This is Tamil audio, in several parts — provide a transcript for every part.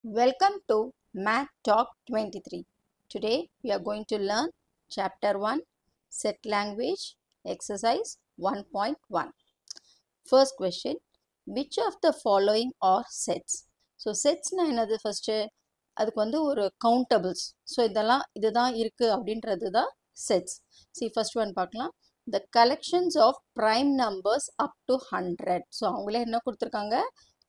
Welcome to Math Talk 23. Today we are going to learn Chapter 1 Set Language Exercise 1.1. First question, which of the following are sets? So sets na என்னது first அதுக்கு வந்து ஒரு countables. So இதுதான் இருக்கு அப்படின்றது தான் sets. See first one பார்க்கலாம். The collections of prime numbers up to 100. So அவங்களே என்ன கொடுத்திருக்காங்க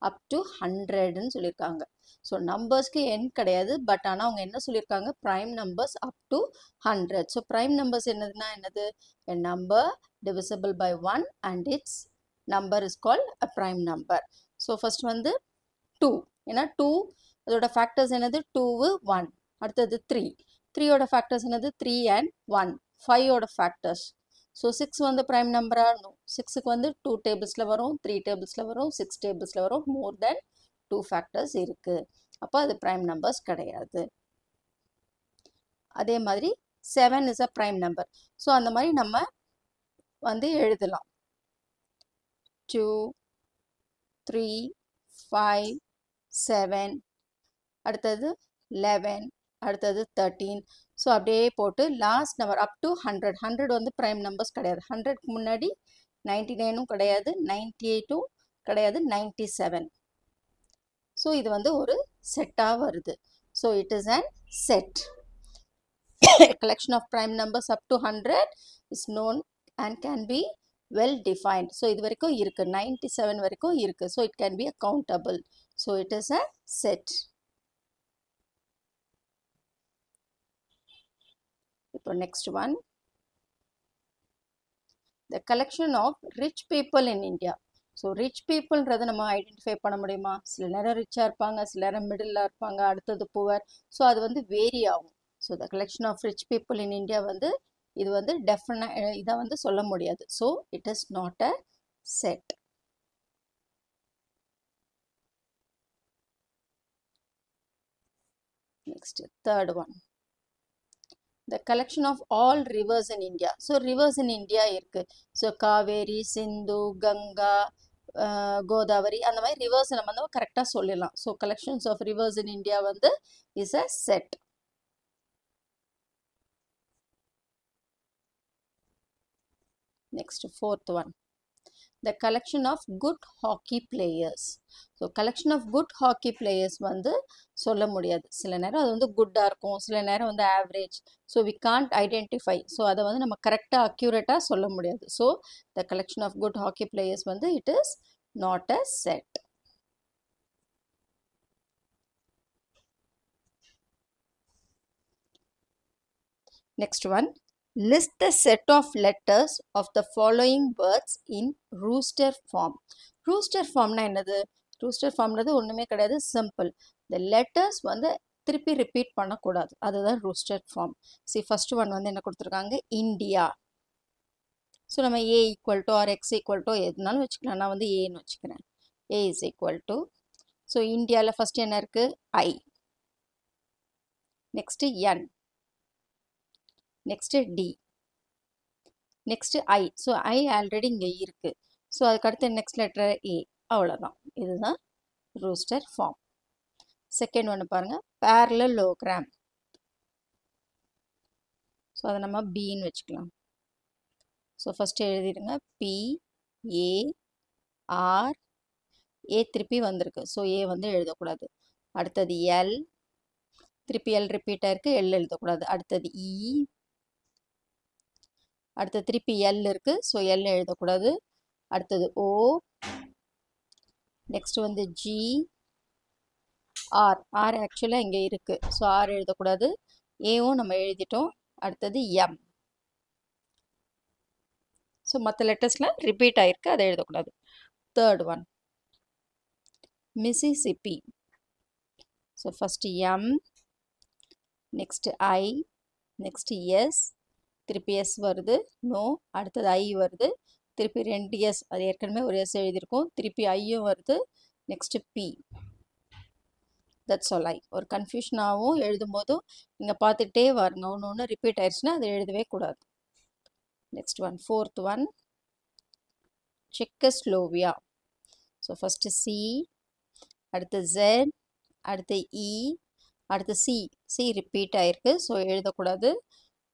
up to 100 ன்னு சொல்லியிருக்காங்க. ஸோ நம்பர்ஸ்க்கு எண் கிடையாது பட் ஆனால் அவங்க என்ன சொல்லியிருக்காங்க prime numbers up to 100. So prime numbers என்னதுன்னா என்னது a number divisible by 1 and its number is called a prime number. So first வந்து 2 ஏன்னா 2 அதோட ஃபேக்டர்ஸ் என்னது 2 1 அடுத்தது 3 3யோட ஃபேக்டர்ஸ் என்னது 3 and 1 5ஓட ஃபேக்டர்ஸ். ஸோ 6 வந்து ப்ரைம் நம்பராக 6க்கு வந்து 2 டேபிள்ஸில் வரும் 3 டேபிள்ஸில் வரும் 6 டேபிள்ஸில் வரும் மோர் தென் 2 ஃபேக்டர்ஸ் இருக்கு. அப்போ அது ப்ரைம் நம்பர்ஸ் கிடையாது. அதே மாதிரி 7 is a prime number. So அந்த மாதிரி நம்ம வந்து எழுதலாம் 2 3 5 7 அடுத்தது 11 அடுத்தது 13. ஸோ அப்படியே போட்டு லாஸ்ட் நம்பர் அப் டு 100. 100 வந்து ப்ரைம் நம்பர்ஸ் கிடையாது. 100க்கு முன்னாடி 99ம் கிடையாது 98ம் கிடையாது 97. ஸோ இது வந்து ஒரு செட்டாக வருது. So it is an set. A collection of prime numbers up to 100 is known and can be well defined. So இது வரைக்கும் இருக்கு 97 வரைக்கும் இருக்கு. So it can be a countable. So it is a set. இப்போ next one, the collection of rich people in India. So rich பீப்புள்ன்றதை நம்ம ஐடென்டிஃபை பண்ண முடியுமா? சில நேரம் ரிச்சாக இருப்பாங்க சில நேரம் மிடில் இருப்பாங்க அடுத்தது புவர். ஸோ அது வந்து வேரி ஆகும். So the collection of rich people in India வந்து இது வந்து இதை வந்து சொல்ல முடியாது. So it is not a set. Next third one, the collection of all rivers in India. So rivers in India இருக்கு. ஸோ காவேரி சிந்து கங்கா கோதாவரி அந்த மாதிரி ரிவர்ஸ் நம்ம வந்து கரெக்டாக சொல்லலாம். So collections of rivers in India வந்து is a set. Next fourth one, the collection of good hockey players. So collection of good hockey players வந்து சொல்ல முடியாது. சில நேரம் அது வந்து குட்டாக இருக்கும் சில நேரம் வந்து average. So we can't identify. So அதை வந்து நம்ம கரெக்டாக அக்யூரேட்டாக சொல்ல முடியாது. So the collection of good hockey players வந்து it is not a set. Next one, list the set of letters of the following words in rooster form. rooster formனா என்னது? rooster formன்றது ஒன்றுமே கிடையாது, சிம்பிள். the letters வந்து திருப்பி ரிப்பீட் பண்ணக்கூடாது, அதுதான் rooster form. see first one வந்து என்ன கொடுத்துருக்காங்க இந்தியா. ஸோ நம்ம A equal to R X equal to எதுனாலும் வச்சுக்கலாம். நான் வந்து ஏன்னு வச்சுக்கிறேன். A is equal to, so இந்தியாவில் ஃபர்ஸ்ட் என்ன இருக்கு I, next N, next T, next I. So I already இங்கே இருக்கு. ஸோ அதுக்கடுத்து நெக்ஸ்ட் லெட்டர் ஏ. அவ்வளோதான், இதுதான் ரூஸ்டர் ஃபார்ம். செகண்ட் ஒன்று பாருங்க parallelogram. ஸோ அதை நம்ம பின்னு வச்சுக்கலாம். ஸோ ஃபர்ஸ்ட் எழுதிடுங்க பி ஏ ஆர். ஏ திருப்பி வந்திருக்கு ஸோ ஏ வந்து எழுதக்கூடாது. அடுத்தது எல், திருப்பி எல் ரிப்பீட் ஆயிருக்கு எல் எழுதக்கூடாது. அடுத்தது இ, அடுத்தது திருப்பி எல் இருக்கு ஸோ எல் எழுதக்கூடாது. அடுத்தது ஓ, நெக்ஸ்ட் வந்து ஜி, ஆர். ஆர் ஆக்சுவலாக இங்கே இருக்கு ஸோ ஆர் எழுதக்கூடாது. ஏவும் நம்ம எழுதிட்டோம். அடுத்தது எம். ஸோ மற்ற லெட்டர்ஸ்லாம் ரிப்பீட் ஆயிருக்கு அதை எழுதக்கூடாது. Third one Mississippi. So first M, next I, next S, திருப்பி எஸ் வருது நோ, அடுத்தது ஐ வருது, திருப்பி 2 எஸ், அது ஏற்கனவே ஒரு எஸ் எழுதியிருக்கோம், திருப்பி ஐயும் வருது, next B. That's all. I ஒரு கன்ஃபியூஷனாகவும் எழுதும்போதும் நீங்கள் பார்த்துட்டே வாருங்க, ஒன்று ரிப்பீட் ஆயிடுச்சுன்னா அதை எழுதவே கூடாது. Next one fourth one Czechoslovakia. So first C, அடுத்து Z, அடுத்து E, அடுத்து C. C ரிப்பீட் ஆயிருக்கு, ஸோ எழுதக்கூடாது.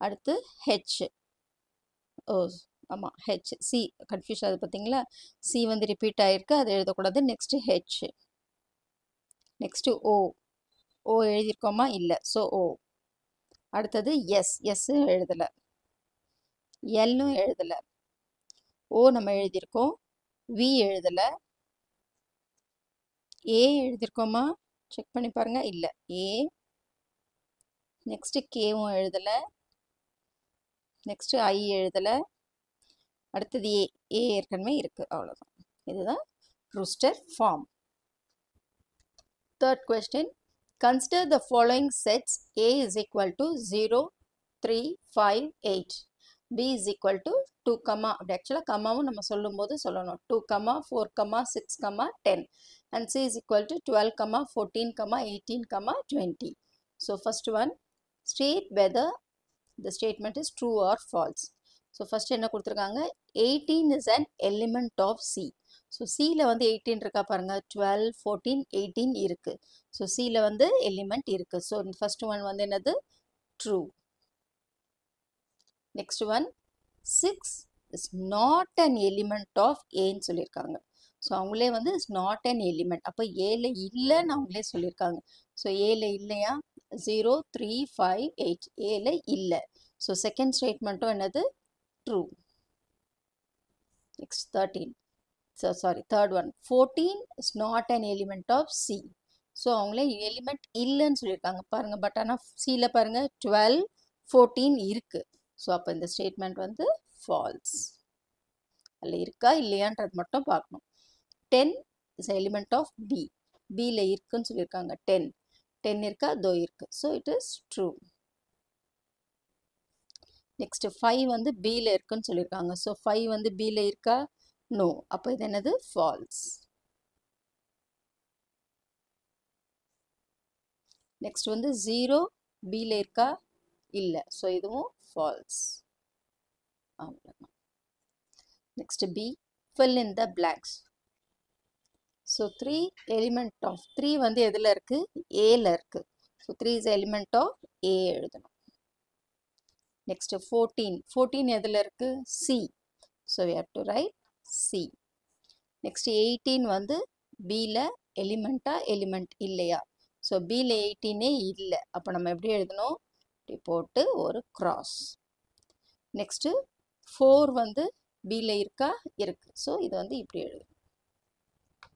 அடுத்து H. ஓ ஆமாம், H. C கன்ஃபியூஸ் ஆகுது பார்த்தீங்களா? C வந்து ரிப்பீட் ஆயிருக்கு, அது எழுதக்கூடாது. Next H. Next O. O எழுதியிருக்கோமா? இல்லை, ஸோ O. அடுத்தது S. S எழுதலை, Lலும் எழுதலை. O நம்ம எழுதியிருக்கோம், V எழுதலை. A எழுதியிருக்கோமா? செக் பண்ணி பாருங்க, இல்லை. A. நெக்ஸ்ட்டு Kவும் எழுதலை. நெக்ஸ்ட்டு I எழுதலை. அடுத்தது A. A ஏற்கனவே இருக்குது, அவ்வளோதான். இதுதான் roster form. Third question. Consider the following sets. A is equal to 0, 3, 5, 8. B is equal to 2, அப்படி ஆக்சுவலாக கம்மாவும் நம்ம சொல்லும் போது சொல்லணும். 2, 4, 6, 10. And C is equal to 12, 14, 18, 20. So first one, state whether the statement is true or false. So first என்ன கொடுத்துருக்காங்க? 18 is an element of C. So Cல வந்து 18 இருக்கா பாருங்க, 12, 14, 18 இருக்கு. So Cல வந்து எலிமெண்ட் இருக்கு. So first one வந்து என்னது? True. Next one, 6 is not an element of Aன்னு சொல்லியிருக்காங்க. ஸோ அவங்களே வந்து இஸ் நாட் அன் எலிமெண்ட். அப்போ ஏல இல்லைன்னு அவங்களே சொல்லியிருக்காங்க. ஸோ ஏல இல்லையா? 0, 3, 5, 8 ஏல இல்லை. ஸோ செகண்ட் ஸ்டேட்மெண்ட்டும் என்னது? True. Next 13. Third one, 14 is not an element of C. So அவங்களே எலிமெண்ட் இல்லைன்னு சொல்லியிருக்காங்க பாருங்க. பட் ஆனால் சியில் பாருங்க 12, 14 இருக்கு. ஸோ அப்போ இந்த ஸ்டேட்மெண்ட் வந்து ஃபால்ஸ். அதில் இருக்கா இல்லையான்றது மட்டும் பார்க்கணும். 10 இஸ் எலிமெண்ட் ஆஃப் பி. பியில் இருக்குன்னு சொல்லியிருக்காங்க. 10 இருக்கா? தோ இருக்கு. So it is true. Next 5 வந்து பியில் இருக்குன்னு சொல்லியிருக்காங்க. ஸோ 5 வந்து பியில் இருக்கா? நோ. அப்போ இது என்னது? ஃபால்ஸ். நெக்ஸ்ட் வந்து 0 பியில் இருக்கா? இல்லை. ஸோ இதுவும் ஃபால்ஸ். அவ்வளோதான். Next B, fill in the blanks. So 3 element of 3 வந்து எதில் இருக்குது? ஏல இருக்குது. So 3 is element of A எழுதணும். நெக்ஸ்ட் 14 எதில் இருக்குது? C. So we have to write C. Next 18 வந்து பியில் எலிமெண்ட்டா? எலிமெண்ட் இல்லையா? ஸோ பியில் 18 இல்லை. அப்போ நம்ம எப்படி எழுதணும்? இப்படி போட்டு ஒரு கிராஸ். நெக்ஸ்ட்டு 4 வந்து பியில் இருக்கா? இருக்கு. ஸோ இது வந்து இப்படி எழுதணும்.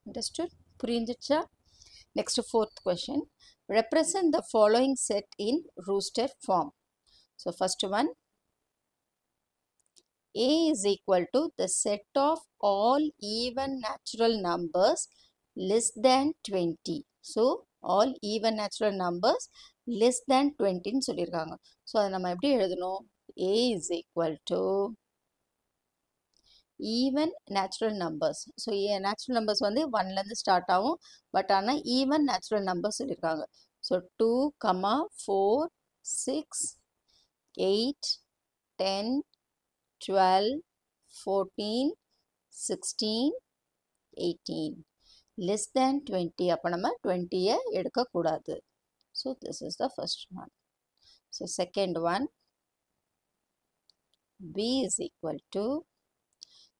அண்டர்ஸ்டுட்? புரிஞ்சிச்சா? Next fourth question, represent the following set in roster form. So first one, A is equal to the set of all even natural numbers less than 20. So all even natural numbers less than 20 ன்னு சொல்லியிருக்காங்க. ஸோ அதை நம்ம எப்படி எழுதணும்? A is equal to even natural numbers. So natural numbers வந்து 1லேருந்து ஸ்டார்ட் ஆகும். பட் ஆனால் ஈவன் நேச்சுரல் நம்பர்ஸ் சொல்லியிருக்காங்க. ஸோ 2, 4, 6, 8, 10, 12, 14, 16, 18. less than 20. அப்போ நம்ம 20 எடுக்கக்கூடாது. So this is the first one. So second one, B is equal to,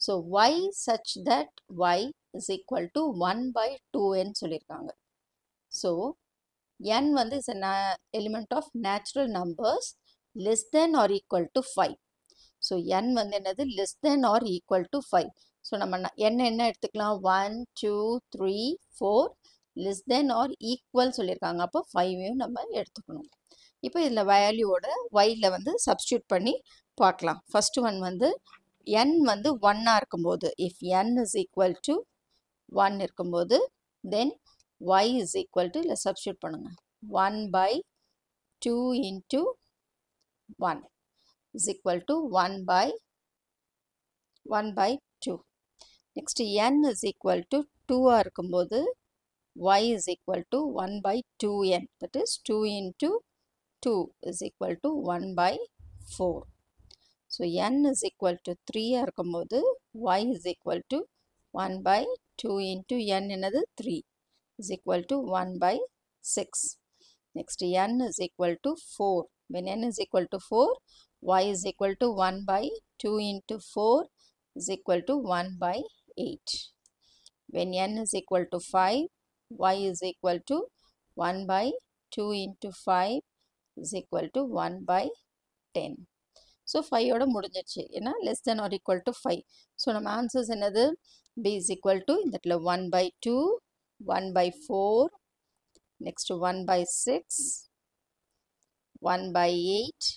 so y such that y is equal to 1 by 2n சொல்லியிருக்காங்க. So n வந்து is an element of natural numbers less than or equal to 5. So n வந்து என்னது? less than or equal to 5. So நம்ம n என்ன எடுத்துக்கலாம்? 1, 2, 3, 4 less than or equal சொல்லியிருக்காங்க. அப்போ 5ஐயும் நம்ம எடுத்துக்கணும். இப்போ இதில் வேல்யூவோட yல வந்து சப்ஸ்டியூட் பண்ணி பார்க்கலாம். ஃபர்ஸ்ட் ஒன் வந்து n வந்து 1ஆக இருக்கும்போது, if n is equal to 1 இருக்கும்போது, then y is equal to, இல்லை சப்ஸ்டியூட் பண்ணுங்க, 1 by 2 into 1 is equal to 1 by 2. Next n is equal to 2ஆக இருக்கும்போது y is equal to 1 by 2n, that is 2 into 2 is equal to 1 by 4. So n is equal to 3ஆக இருக்கும்போது y is equal to 1 by 2 into n என்னது? 3 is equal to 1 by 6. Next n is equal to 4. When n is equal to 4, y is equal to 1 by 2 into 4 is equal to 1 by 8. When n is equal to 5, y is equal to 1 by 2 into 5 is equal to 1 by 10. So 5 ஓட முடிஞ்சிருச்சு ஏன்னா less than or equal to 5. So நம்ம answers என்னது b is equal to இந்த இடத்துல 1 by 2, 1 by 4, next 1 by 6, 1 by 8,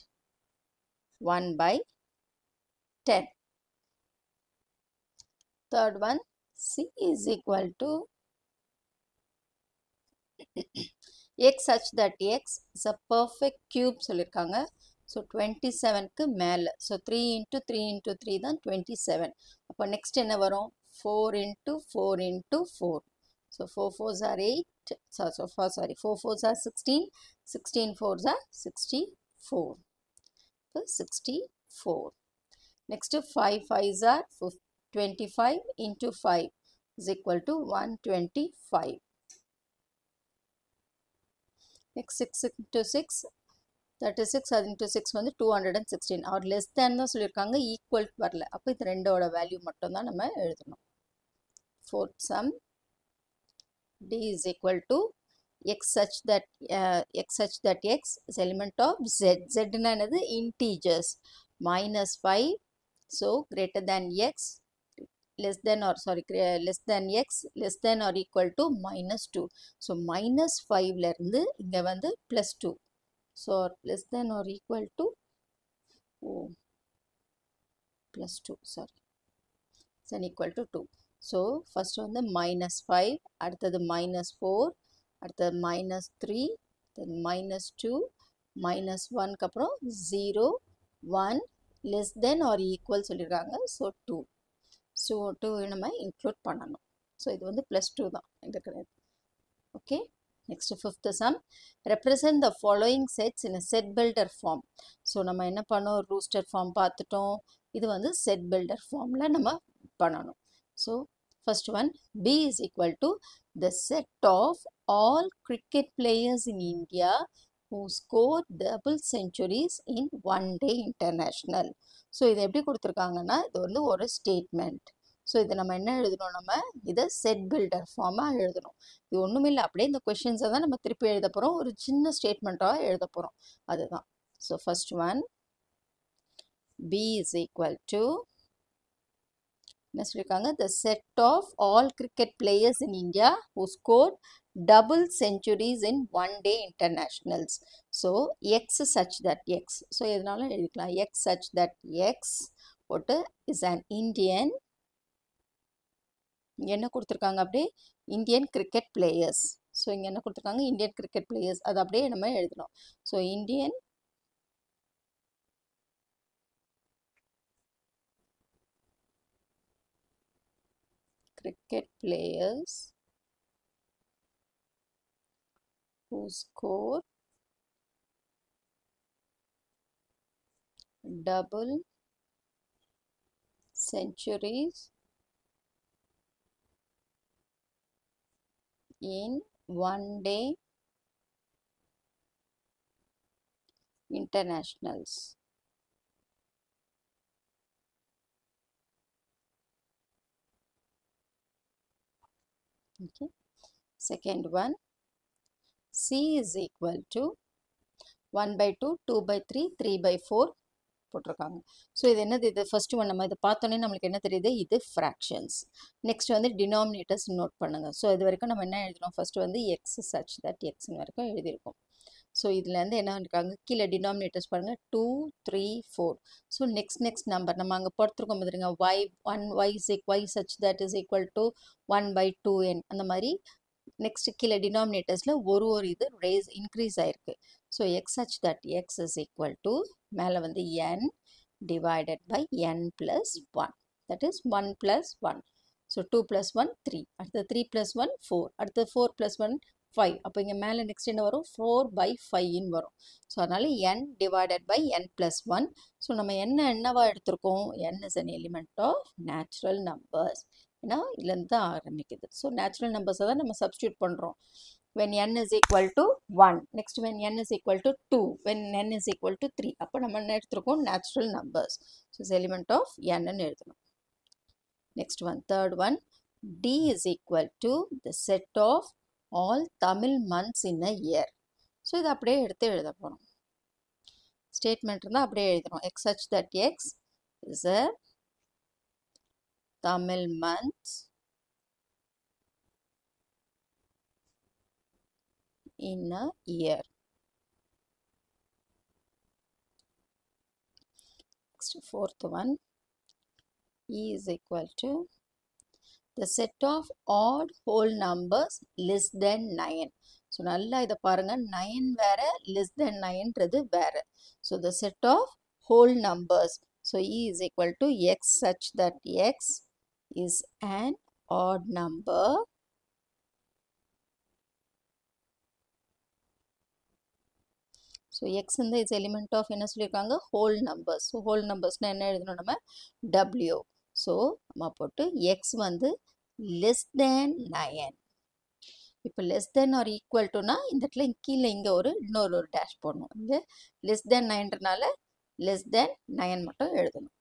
1 by 10. Third one, c is equal to x such that x is a perfect cube சொல்லிருக்காங்க. So 27க்கு மேல. So 3 into 3 into 3 தான் 27. அப்போ next என்ன வரும் 4 into 4 into 4. So 4 4s are 8. Sorry 4 4s are 16. 16 4s are 64. So 64. Next 5 5s are 25 into 5 is equal to 125. Next 6 into 6, 36, அது into 6 வந்து 216. or less than தான் சொல்லியிருக்காங்க, equal வரல. அப்போ இது ரெண்டோட வேல்யூ மட்டும் தான் நம்ம எழுதணும். Fourth sum, d is equal to x such that x is element of z. Z னா என்னது integers. minus 5, so greater than x, less than or sorry less than x, less than or equal to minus 2. So minus 5 ல இருந்து இங்க வந்து plus 2. So less than or equal to plus 2, sorry, it's an equal to 2. So first வந்து minus 5, அடுத்தது minus 4, அடுத்தது minus 3, then minus 2, minus 1 அப்புறம் 0, 1, less than or equal சொல்லிருக்காங்க. So 2. So 2 நம்ம include பண்ணணும். So இது வந்து plus 2 தான் இருக்கிறது. Okay. Next fifth sum, represent the following sets in a set builder form. So நம்ம என்ன பண்ணோம், rooster form பார்த்துட்டோம். இது வந்து set builder formல நம்ம பண்ணணும். So first one, B is equal to the set of all cricket players in India who scored double centuries in one day international. So இது எப்படி கொடுத்திருக்காங்கன்னா இது வந்து ஒரு statement. ஸோ இதை நம்ம என்ன எழுதணும், நம்ம இதை செட் பில்டர் ஃபார்மாக எழுதணும். இது ஒன்றுமே இல்லை, அப்படியே இந்த கொஷின்ஸை தான் நம்ம திருப்பி எழுத போகிறோம், ஒரு சின்ன ஸ்டேட்மெண்ட்டாக எழுத போகிறோம், அதுதான். So first one, P is equal to என்ன சொல்லியிருக்காங்க, the set of all cricket players in India who score double centuries in one day internationals. So x such that x, so எதனால எழுதிக்கலாம், எக்ஸ் சச் தட் எக்ஸ் போட்டு இஸ் அன் இந்தியன், இங்கே என்ன கொடுத்துருக்காங்க, அப்படியே இந்தியன் கிரிக்கெட் பிளேயர்ஸ். ஸோ இங்கே என்ன கொடுத்துருக்காங்க, இந்தியன் கிரிக்கெட் பிளேயர்ஸ், அது அப்படியே நம்ம எழுதணும். So Indian cricket players who score double centuries in one day internationals. Okay. Second one, C is equal to 1 by 2, 2 by 3, 3 by 4 போட்டிருக்காங்க. ஸோ இது என்னது, இது ஃபர்ஸ்ட் ஒன் நம்ம இதை பார்த்தோன்னே நம்மளுக்கு என்ன தெரியுது, இது ஃப்ராக்ஷன்ஸ். நெக்ஸ்ட் வந்து டினாமினேட்டர்ஸ் நோட் பண்ணுங்க. ஸோ இது வரைக்கும் நம்ம என்ன எழுதணும், ஃபர்ஸ்ட் வந்து எக்ஸ் சச் தட் எக்ஸ்னு வரைக்கும் எழுதியிருக்கோம். ஸோ இதுலேருந்து என்ன இருக்காங்க, கீழே டினாமினேட்டர்ஸ் பாருங்கள் 2, 3, 4. ஸோ நெக்ஸ்ட் நம்பர் நம்ம அங்கே போட்டுருக்கோம் பார்த்துருங்க, y such that is equal to 1 by 2n, அந்த மாதிரி நெக்ஸ்ட் கீழே டினாமினேட்டர்ஸில் ஒரு இது இன்க்ரீஸ் ஆயிருக்கு. So X such that x is equal to மேலே வந்து n divided by n plus 1, that is 1 plus 1. So 2 plus 1 3, அடுத்து 3 plus 1 4, அடுத்து 4 plus 1 5. அப்போ இங்கே மேலே நெக்ஸ்ட் என்ன வரும், 4 by 5 வரும். ஸோ அதனால் n divided by n plus 1. So நம்ம என்னவா எடுத்திருக்கோம், n is an element of natural numbers. ஏன்னா இதுலேருந்து தான் ஆரம்பிக்குது. ஸோ நேச்சுரல் நம்பர்ஸை தான் நம்ம சப்ஸ்டியூட் பண்ணுறோம். when n is equal to 1. Next when n is equal to 2. When n is equal to 3. அப்போ நம்ம என்ன எடுத்துருக்கோம்? Natural numbers. So, it's element of n ன்னு எழுதணும். Next one, third one. D is equal to the set of all Tamil months in a year. So, இது அப்படியே எடுத்து எழுத போகிறோம். Statement இருந்தால் அப்படியே எழுதணும். X such that X is a Tamil month in a year. Next, fourth one. E is equal to the set of odd whole numbers less than 9. So, நல்லா இதை பாருங்க 9 வேற less than 9ன்றது வேற. So, the set of whole numbers. So, E is equal to X such that X is an odd number so X இந்த is element of என்ன சொல்லியிருக்காங்க whole numbers. So, whole numbers என்ன எழுதணும் நம்ம W. So, நம்ம போட்டு X வந்து less than 9. இப்போ less than or equal to னா இந்த இடத்துல கீழே இங்கே இன்னொரு dash போடணும். இங்கே less than 9ன்றனால less than 9 மட்டும் எழுதணும்.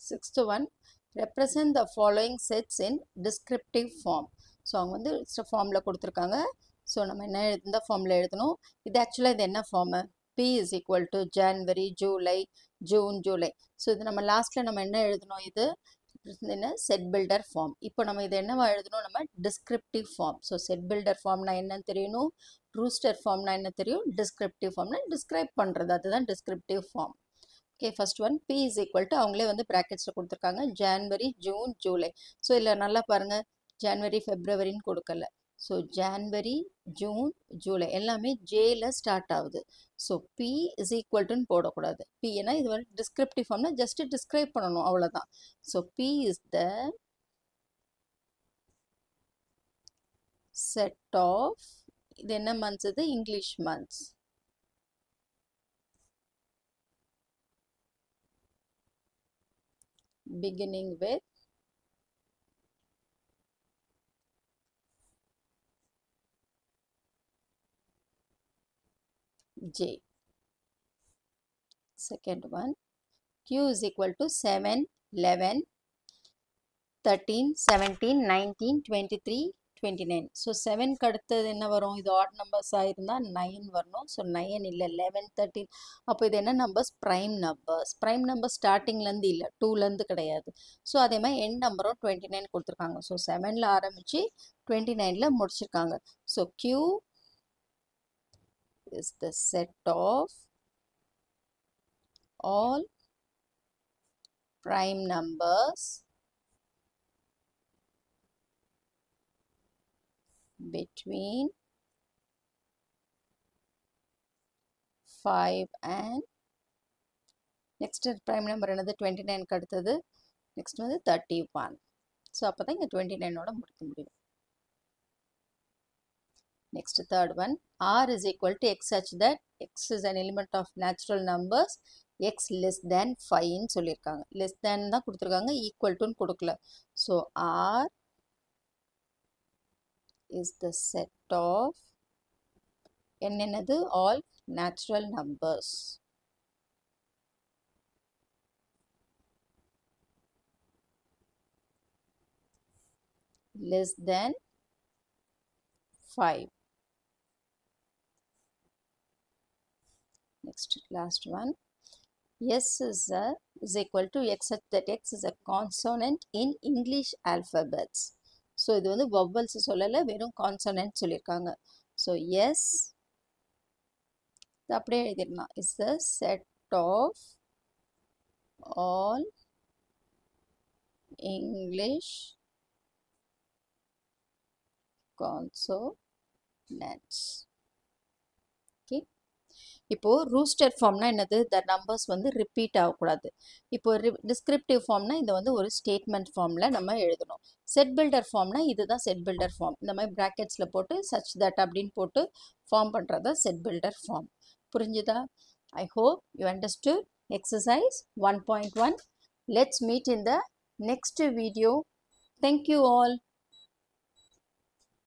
Sixth one, represent the following sets in descriptive form. So அவங்க வந்து ஃபார்மில் கொடுத்துருக்காங்க. ஸோ நம்ம என்ன இந்த ஃபார்மில் எழுதணும். இது ஆக்சுவலாக இது என்ன form? P is equal to January, July, June, July. So இது நம்ம லாஸ்ட்டில் நம்ம என்ன எழுதணும்? இது என்ன செட் பில்டர் ஃபார்ம். இப்போ நம்ம இது என்னவா எழுதணும்? நம்ம descriptive form. So set builder ஃபார்ம்னா என்னன்னு தெரியணும். ரூஸ்டர் ஃபார்ம்னா என்ன தெரியும். டிஸ்கிரிப்டிவ் ஃபார்ம்னா டிஸ்கிரைப் பண்ணுறது, அதுதான் descriptive form. Okay, first one P is equal to அவங்களே வந்து ப்ராக்கெட்ஸில் கொடுத்துருக்காங்க ஜான்வரி, ஜூன், ஜூலை. ஸோ இதில் நல்லா பாருங்கள் ஜான்வரி, ஃபெப்ரவரின்னு கொடுக்கல. ஸோ ஜான்வரி, ஜூன், ஜூலை எல்லாமே ஜேல ஸ்டார்ட் ஆகுது. So P is equal to போடக்கூடாது. P ஏன்னா இது வந்து டிஸ்கிரிப்டிவ் ஃபார்ம்னா ஜஸ்ட் டிஸ்கிரைப் பண்ணணும், அவ்வளோதான். So P is the set of இது என்ன மந்த்ஸ்? இது English months. Beginning with J. Second one, Q is equal to 7, 11, 13, 17, 19, 23, 29. So 7 அடுத்தது என்ன வரும்? இது ஆட் நம்பர்ஸாக இருந்தால் 9 வரணும். ஸோ 9 இல்லை, 11, 13. அப்போ இது என்ன numbers? Prime numbers. Prime number ஸ்டார்டிங்லேருந்து இல்லை, 2லேருந்து கிடையாது. ஸோ அதே மாதிரி எண்ட் நம்பரும் 29 கொடுத்துருக்காங்க. ஸோ 7ல் ஆரம்பித்து 29ல் முடிச்சிருக்காங்க. So Q is the set of all prime numbers between 5 and next prime number என்னது? 29 அடுத்தது next வந்து 31. ஸோ அப்போ தான் இங்கே 29ஓட முடிக்க முடியும். Next third one, R is equal to X such that X is an element of natural numbers, X less than 5 சொல்லியிருக்காங்க. less than தான் கொடுத்துருக்காங்க, equal to கொடுக்கல. So R is the set of என்னென்னது? all natural numbers. Less than 5. Next, last one. S is equal to X such that X is a consonant in English alphabets. So, இது வந்து vowels சொல்லல, வெறும் consonant சொல்லியிருக்காங்க. So, S அப்படியே எழுதிடலாம். is the set of all English consonants. Okay. இப்போ ரூஸ்டர் ஃபார்ம்னா என்னது? த நம்பர்ஸ் வந்து ரிப்பீட் ஆகக்கூடாது. இப்போ டிஸ்கிரிப்டிவ் ஃபார்ம்னா இதை வந்து ஒரு ஸ்டேட்மெண்ட் ஃபார்மில் நம்ம எழுதணும். செட் பில்டர் ஃபார்ம்னா இதுதான் செட் பில்டர் ஃபார்ம். இந்த மாதிரி ப்ராக்கெட்ஸில் போட்டு சச் தட் அப்படின்னு போட்டு ஃபார்ம் பண்ணுறதா செட் பில்டர் ஃபார்ம். புரிஞ்சுதா? I hope you understood exercise 1.1. Let's meet in the next video. Thank you all.